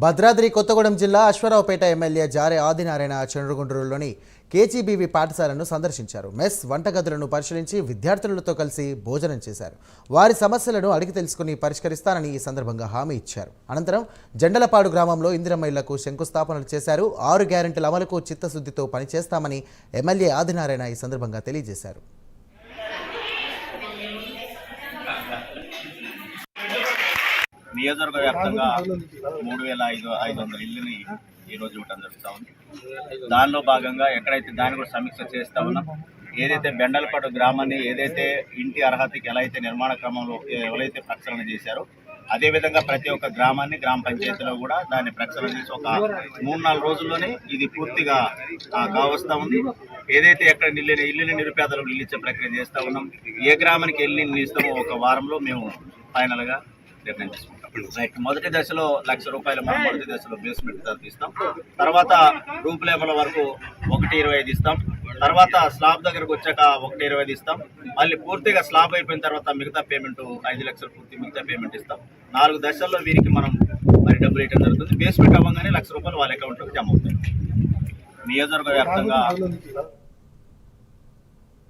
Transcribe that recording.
భద్రాద్రి కొత్తగూడెం జిల్లా అశ్వారావుపేట ఎమ్మెల్యే జారే ఆదినారాయణ చంద్రగుంటూరులోని కేజీబీవీ పాఠశాలను సందర్శించారు. మెస్ వంటగదులను పరిశీలించి విద్యార్థులతో కలిసి భోజనం చేశారు. వారి సమస్యలను అడిగి తెలుసుకుని పరిష్కరిస్తానని ఈ సందర్భంగా హామీ ఇచ్చారు. అనంతరం జండలపాడు గ్రామంలో ఇందిరమ్మ ఇళ్లకు శంకుస్థాపనలు చేశారు. 6 గ్యారెంటీల అమలుకు చిత్తశుద్ధితో పనిచేస్తామని ఎమ్మెల్యే ఆదినారాయణ ఈ సందర్భంగా తెలియజేశారు. నియోజకవర్గ వ్యాప్తంగా 3,500 ఇళ్ళని ఈరోజు ఇవ్వడం జరుగుతూ ఉంది. దానిలో భాగంగా ఎక్కడైతే దాన్ని కూడా సమీక్ష చేస్తూ ఉన్నాం. ఏదైతే బెండలపాడు గ్రామాన్ని ఏదైతే ఇంటి అర్హతకి ఎలా అయితే నిర్మాణ క్రమంలో ఎవరైతే ప్రక్షాళన చేశారో అదేవిధంగా ప్రతి ఒక్క గ్రామాన్ని గ్రామ పంచాయతీలో కూడా దాన్ని ప్రక్షాళన చేసి ఒక 3-4 రోజుల్లోనే ఇది పూర్తిగా కావస్తూ ఉంది. ఏదైతే ఎక్కడ ఇల్లుని నిరుపేదలకు ఇల్లు ఇచ్చే ప్రక్రియ చేస్తూ ఉన్నాం. ఏ గ్రామానికి ఇల్లు ఇస్తామో ఒక వారంలో మేము ఫైనల్గా నిర్ణయం తీసుకుంటాం. మొదటి దశలో ₹1,00,000 మనం మొదటి దశలో బేస్మెంట్ ఇస్తాం. తర్వాత రూప్ లేబర్ల వరకు 1.25 ఇస్తాం. తర్వాత స్లాబ్ దగ్గరకు వచ్చాక 1.25 ఇస్తాం. మళ్ళీ పూర్తిగా స్లాబ్ అయిపోయిన తర్వాత మిగతా పేమెంట్ 5 లక్షలు పూర్తి మిగతా పేమెంట్ ఇస్తాం. 4 దశల్లో వీరికి మనం మరి డబ్బులు ఇవ్వడం జరుగుతుంది. బేస్మెంట్ అవ్వగానే ₹1,00,000 వాళ్ళ అకౌంట్లోకి జమ అవుతాయి. నియోజకవర్గ వ్యాప్తంగా